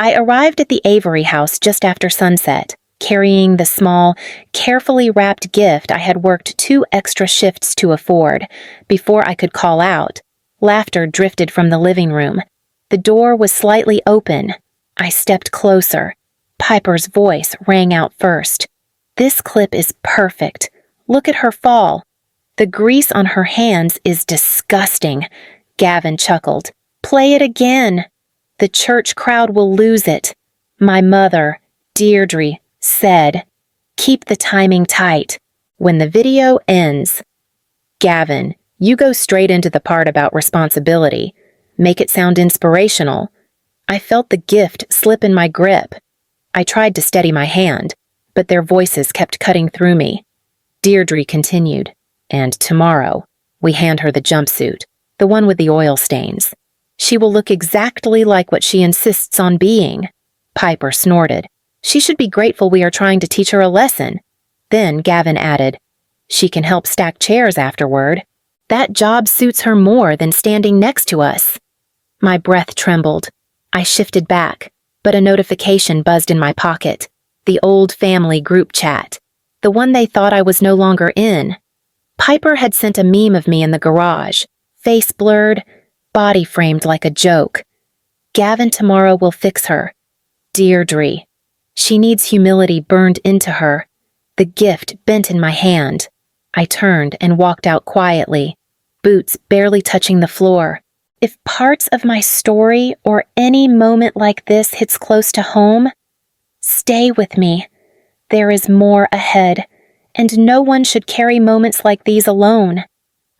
I arrived at the Avery house just after sunset, carrying the small, carefully wrapped gift I had worked 2 extra shifts to afford. Before I could call out, laughter drifted from the living room. The door was slightly open. I stepped closer. Piper's voice rang out first. "This clip is perfect. Look at her fall. The grease on her hands is disgusting." Gavin chuckled. "Play it again. The church crowd will lose it." My mother, Deirdre, said, "Keep the timing tight. When the video ends." "Gavin, you go straight into the part about responsibility. Make it sound inspirational." I felt the gift slip in my grip. I tried to steady my hand, but their voices kept cutting through me. Deirdre continued, "And tomorrow, we hand her the jumpsuit, the one with the oil stains. She will look exactly like what she insists on being." Piper snorted. "She should be grateful we are trying to teach her a lesson." Then Gavin added, "She can help stack chairs afterward. That job suits her more than standing next to us." My breath trembled. I shifted back, but a notification buzzed in my pocket. The old family group chat. The one they thought I was no longer in. Piper had sent a meme of me in the garage, face blurred, body framed like a joke. "Gavin tomorrow will fix her. Deirdre. She needs humility burned into her." The gift bent in my hand. I turned and walked out quietly, boots barely touching the floor. If parts of my story or any moment like this hits close to home, stay with me. There is more ahead, and no one should carry moments like these alone.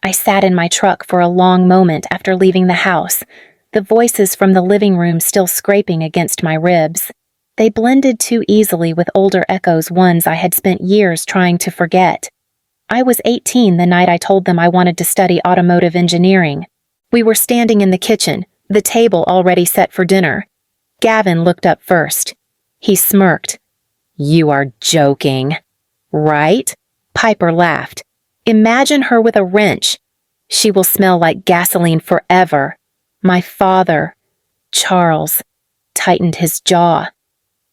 I sat in my truck for a long moment after leaving the house, the voices from the living room still scraping against my ribs. They blended too easily with older echoes, ones I had spent years trying to forget. I was 18 the night I told them I wanted to study automotive engineering. We were standing in the kitchen, the table already set for dinner. Gavin looked up first. He smirked. "You are joking, right?" Piper laughed. "Imagine her with a wrench. She will smell like gasoline forever." My father, Charles, tightened his jaw.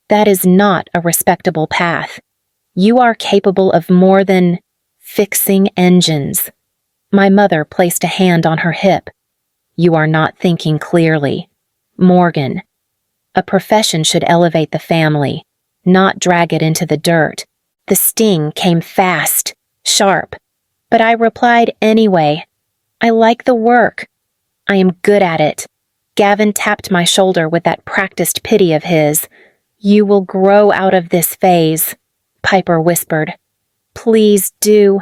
"That is not a respectable path. You are capable of more than fixing engines." My mother placed a hand on her hip. "You are not thinking clearly. Morgan, a profession should elevate the family, not drag it into the dirt." The sting came fast, sharp, but I replied anyway. "I like the work. I am good at it." Gavin tapped my shoulder with that practiced pity of his. "You will grow out of this phase," Piper whispered. "Please do."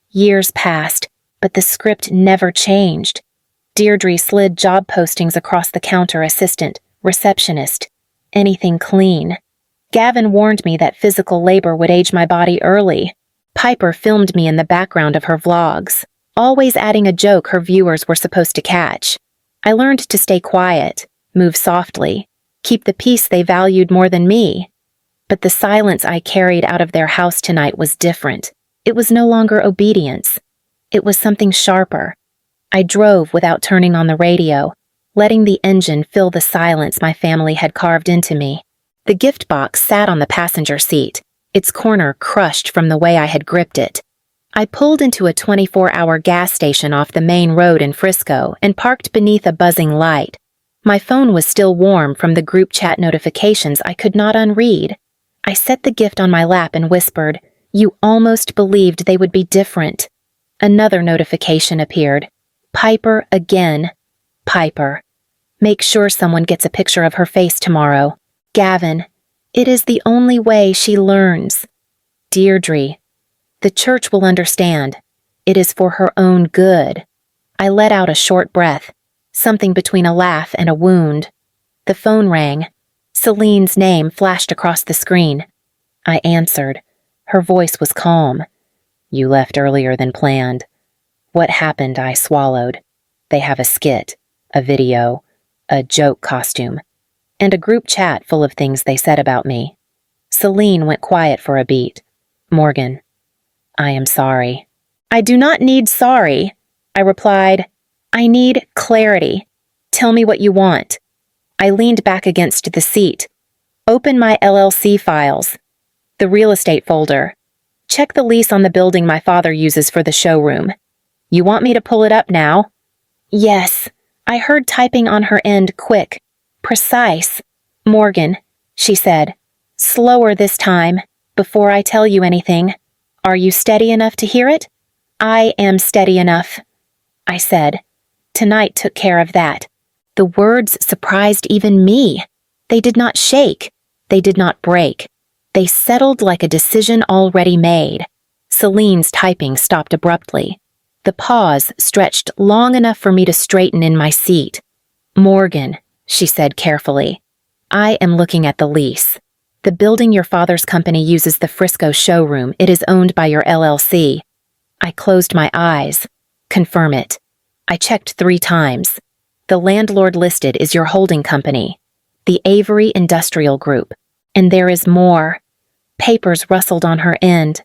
Years passed, but the script never changed. Deirdre slid job postings across the counter: assistant, receptionist, anything clean. Gavin warned me that physical labor would age my body early. Piper filmed me in the background of her vlogs, always adding a joke her viewers were supposed to catch. I learned to stay quiet, move softly, keep the peace they valued more than me. But the silence I carried out of their house tonight was different. It was no longer obedience. It was something sharper. I drove without turning on the radio, letting the engine fill the silence my family had carved into me. The gift box sat on the passenger seat, its corner crushed from the way I had gripped it. I pulled into a 24-hour gas station off the main road in Frisco and parked beneath a buzzing light. My phone was still warm from the group chat notifications I could not unread. I set the gift on my lap and whispered, "You almost believed they would be different." Another notification appeared. "Piper again. Piper. Make sure someone gets a picture of her face tomorrow. Gavin. It is the only way she learns. Deirdre. The church will understand. It is for her own good." I let out a short breath, something between a laugh and a wound. The phone rang. Celine's name flashed across the screen. I answered. Her voice was calm. "You left earlier than planned." "What happened?" I swallowed. "They have a skit, a video, a joke costume, and a group chat full of things they said about me." Celine went quiet for a beat. "Morgan, I am sorry." "I do not need sorry," I replied. "I need clarity. Tell me what you want." I leaned back against the seat, Open my LLC files. The real estate folder. Check the lease on the building my father uses for the showroom. You want me to pull it up now? Yes. I heard typing on her end, quick, precise. Morgan, she said. Slower this time, before I tell you anything. Are you steady enough to hear it? I am steady enough, I said. Tonight took care of that. The words surprised even me. They did not shake. They did not break. They settled like a decision already made. Celine's typing stopped abruptly. The pause stretched long enough for me to straighten in my seat. Morgan, she said carefully, I am looking at the lease. The building your father's company uses the Frisco showroom. It is owned by your LLC. I closed my eyes. Confirm it. I checked 3 times. The landlord listed is your holding company, the Avery Industrial Group. And there is more. Papers rustled on her end.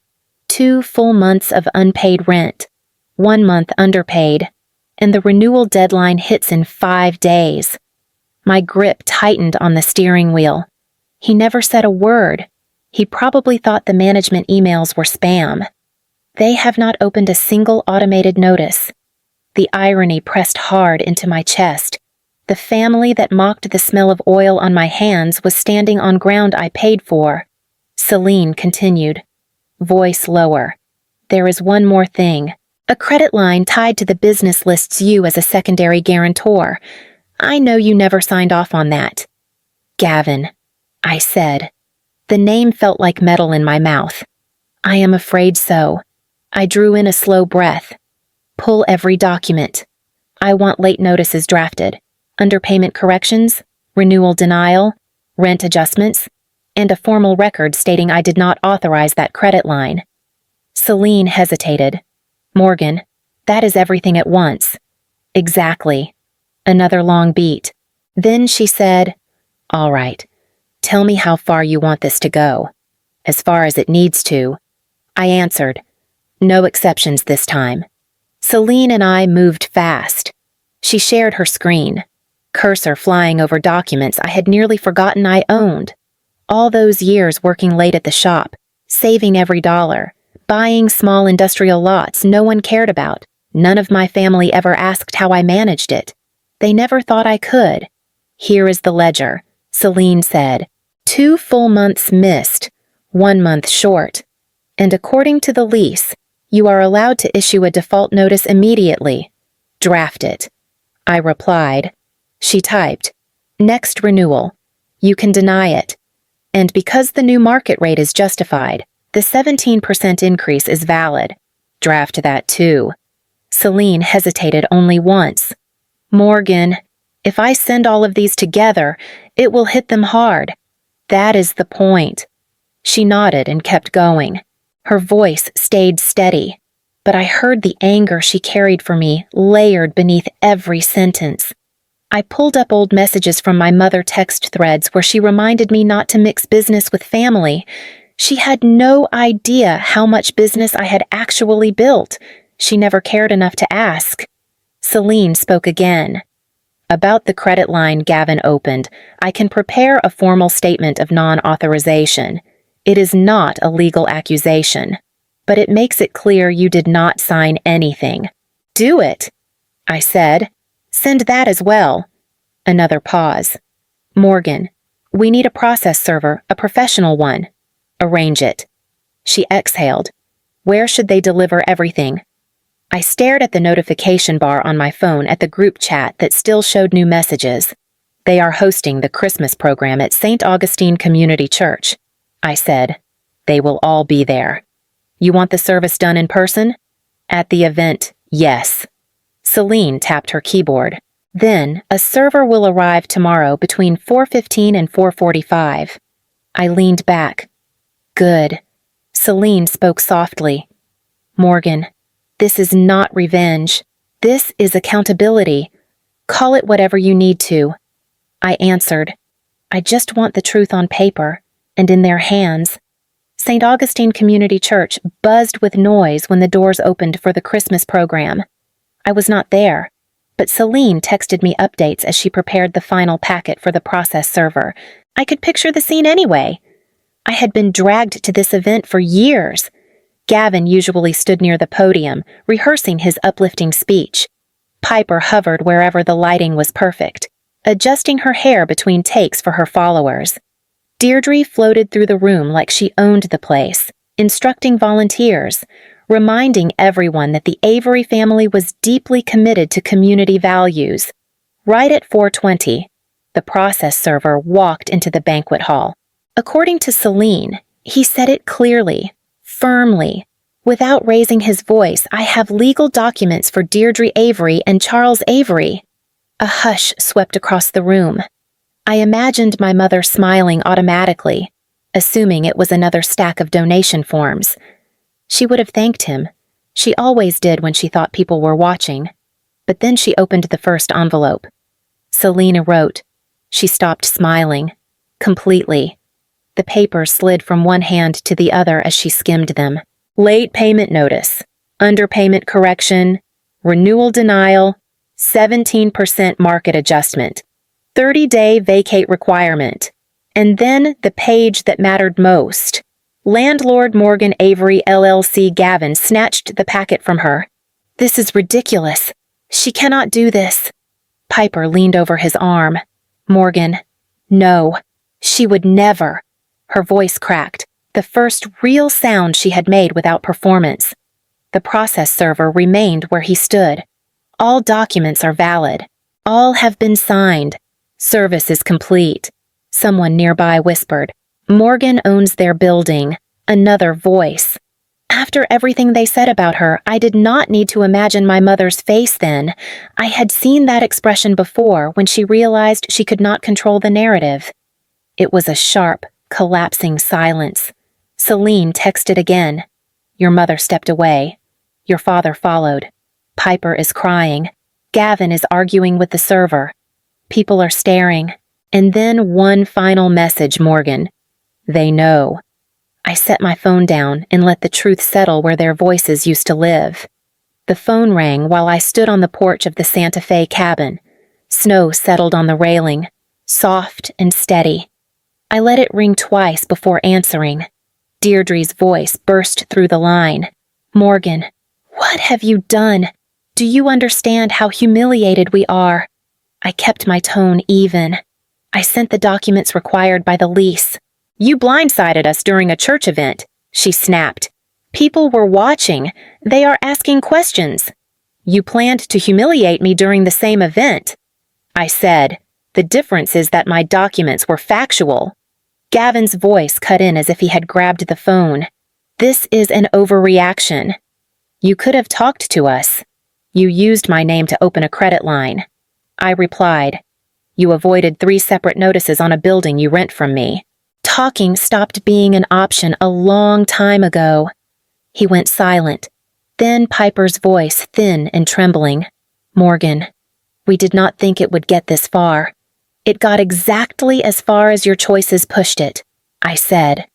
2 full months of unpaid rent. 1 month underpaid. And the renewal deadline hits in 5 days. My grip tightened on the steering wheel. He never said a word. He probably thought the management emails were spam. They have not opened a single automated notice. The irony pressed hard into my chest. The family that mocked the smell of oil on my hands was standing on ground I paid for. Celine continued, voice lower. There is one more thing. A credit line tied to the business lists you as a secondary guarantor. I know you never signed off on that. Gavin, I said. The name felt like metal in my mouth. I am afraid so. I drew in a slow breath. Pull every document. I want late notices drafted, underpayment corrections, renewal denial, rent adjustments, and a formal record stating I did not authorize that credit line. Celine hesitated. Morgan, that is everything at once. Exactly. Another long beat. Then she said, All right. Tell me how far you want this to go. As far as it needs to. I answered. No exceptions this time. Celine and I moved fast. She shared her screen, cursor flying over documents I had nearly forgotten I owned. All those years working late at the shop, saving every dollar, buying small industrial lots no one cared about. None of my family ever asked how I managed it. They never thought I could. Here is the ledger. Celine said, 2 full months missed, 1 month short. And according to the lease, you are allowed to issue a default notice immediately. Draft it. I replied. She typed, Next renewal. You can deny it. And because the new market rate is justified, the 17% increase is valid. Draft that too. Celine hesitated only once. Morgan, if I send all of these together, it will hit them hard. That is the point. She nodded and kept going. Her voice stayed steady, but I heard the anger she carried for me layered beneath every sentence. I pulled up old messages from my mother text threads where she reminded me not to mix business with family. She had no idea how much business I had actually built. She never cared enough to ask. Celine spoke again. About the credit line Gavin opened, I can prepare a formal statement of non-authorization. It is not a legal accusation, but it makes it clear you did not sign anything. Do it, I said. Send that as well. Another pause. Morgan, we need a process server, a professional one. Arrange it. She exhaled. Where should they deliver everything? I stared at the notification bar on my phone at the group chat that still showed new messages. They are hosting the Christmas program at St. Augustine Community Church. I said. They will all be there. You want the service done in person? At the event, yes. Celine tapped her keyboard. Then, a server will arrive tomorrow between 4:15 and 4:45. I leaned back. Good. Celine spoke softly. Morgan, this is not revenge. This is accountability. Call it whatever you need to. I answered. I just want the truth on paper, and in their hands. St. Augustine Community Church buzzed with noise when the doors opened for the Christmas program. I was not there, but Celine texted me updates as she prepared the final packet for the process server. I could picture the scene anyway. I had been dragged to this event for years. Gavin usually stood near the podium, rehearsing his uplifting speech. Piper hovered wherever the lighting was perfect, adjusting her hair between takes for her followers. Deirdre floated through the room like she owned the place, instructing volunteers, reminding everyone that the Avery family was deeply committed to community values. Right at 4:20, the process server walked into the banquet hall. According to Celine, he said it clearly, firmly. Without raising his voice, I have legal documents for Deirdre Avery and Charles Avery. A hush swept across the room. I imagined my mother smiling automatically, assuming it was another stack of donation forms. She would have thanked him. She always did when she thought people were watching. But then she opened the first envelope. Selena wrote. She stopped smiling. Completely. The paper slid from one hand to the other as she skimmed them. Late payment notice. Underpayment correction. Renewal denial. 17% market adjustment. 30-day vacate requirement. And then the page that mattered most. Landlord Morgan Avery LLC. Gavin snatched the packet from her. This is ridiculous. She cannot do this. Piper leaned over his arm. Morgan, no, she would never. Her voice cracked, the first real sound she had made without performance. The process server remained where he stood. All documents are valid. All have been signed. Service is complete. Someone nearby whispered, Morgan owns their building. Another voice. After everything they said about her, I did not need to imagine my mother's face then. I had seen that expression before when she realized she could not control the narrative. It was a sharp, collapsing silence. Celine texted again. Your mother stepped away. Your father followed. Piper is crying. Gavin is arguing with the server. People are staring. And then one final message, Morgan. They know. I set my phone down and let the truth settle where their voices used to live. The phone rang while I stood on the porch of the Santa Fe cabin. Snow settled on the railing, soft and steady. I let it ring twice before answering. Deirdre's voice burst through the line. Morgan, what have you done? Do you understand how humiliated we are? I kept my tone even. I sent the documents required by the lease. You blindsided us during a church event, she snapped. People were watching. They are asking questions. You planned to humiliate me during the same event. I said, the difference is that my documents were factual. Gavin's voice cut in as if he had grabbed the phone. This is an overreaction. You could have talked to us. You used my name to open a credit line. I replied, you avoided 3 separate notices on a building you rent from me. Talking stopped being an option a long time ago. He went silent. Then Piper's voice, thin and trembling. Morgan, we did not think it would get this far. It got exactly as far as your choices pushed it, I said.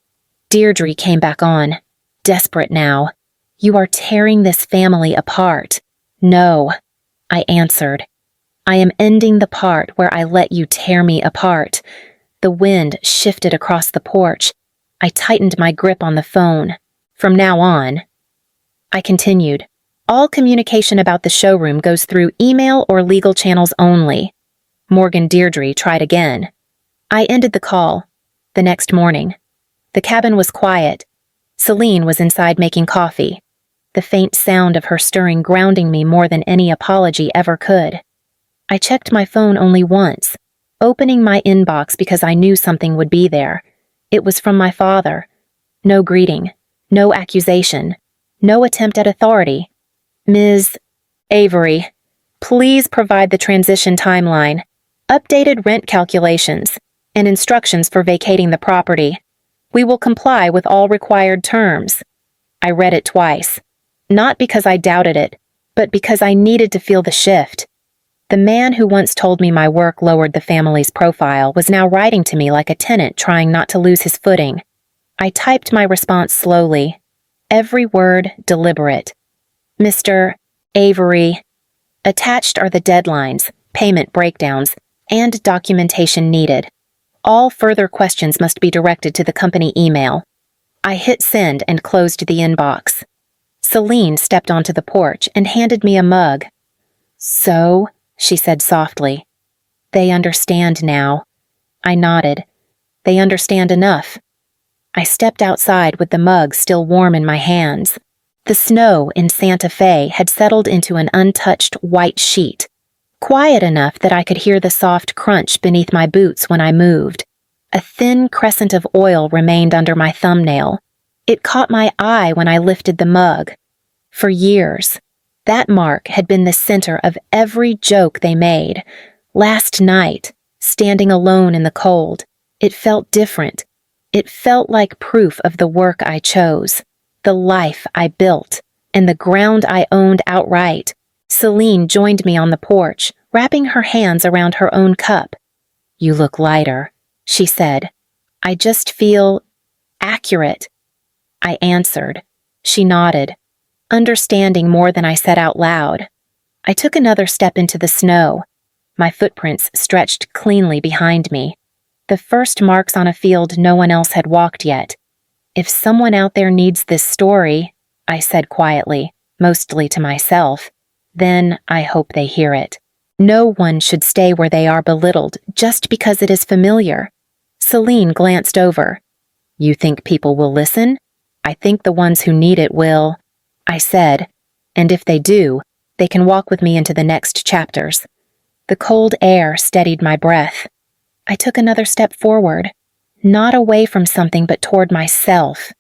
Deirdre came back on, desperate now. You are tearing this family apart. No, I answered. I am ending the part where I let you tear me apart. The wind shifted across the porch. I tightened my grip on the phone. From now on, I continued, all communication about the showroom goes through email or legal channels only. Morgan Deirdre tried again. I ended the call. The next morning. The cabin was quiet. Celine was inside making coffee. The faint sound of her stirring grounding me more than any apology ever could. I checked my phone only once, opening my inbox because I knew something would be there. It was from my father. No greeting, no accusation, no attempt at authority. Ms. Avery, please provide the transition timeline, updated rent calculations, and instructions for vacating the property. We will comply with all required terms. I read it twice, not because I doubted it, but because I needed to feel the shift. The man who once told me my work lowered the family's profile was now writing to me like a tenant trying not to lose his footing. I typed my response slowly, every word deliberate. Mr. Avery. Attached are the deadlines, payment breakdowns, and documentation needed. All further questions must be directed to the company email. I hit send and closed the inbox. Celine stepped onto the porch and handed me a mug. "So," she said softly, "they understand now." I nodded. "They understand enough." I stepped outside with the mug still warm in my hands. The snow in Santa Fe had settled into an untouched white sheet, quiet enough that I could hear the soft crunch beneath my boots when I moved. A thin crescent of oil remained under my thumbnail. It caught my eye when I lifted the mug. For years, that mark had been the center of every joke they made. Last night, standing alone in the cold, it felt different. It felt like proof of the work I chose, the life I built, and the ground I owned outright. Celine joined me on the porch, wrapping her hands around her own cup. "You look lighter," she said. "I just feel accurate." I answered. She nodded, understanding more than I said out loud. I took another step into the snow. My footprints stretched cleanly behind me. The first marks on a field no one else had walked yet. "If someone out there needs this story," I said quietly, mostly to myself, "then I hope they hear it." No one should stay where they are belittled just because it is familiar. Celine glanced over. "You think people will listen? I think the ones who need it will," I said, "and if they do, they can walk with me into the next chapters." The cold air steadied my breath. I took another step forward, not away from something but toward myself.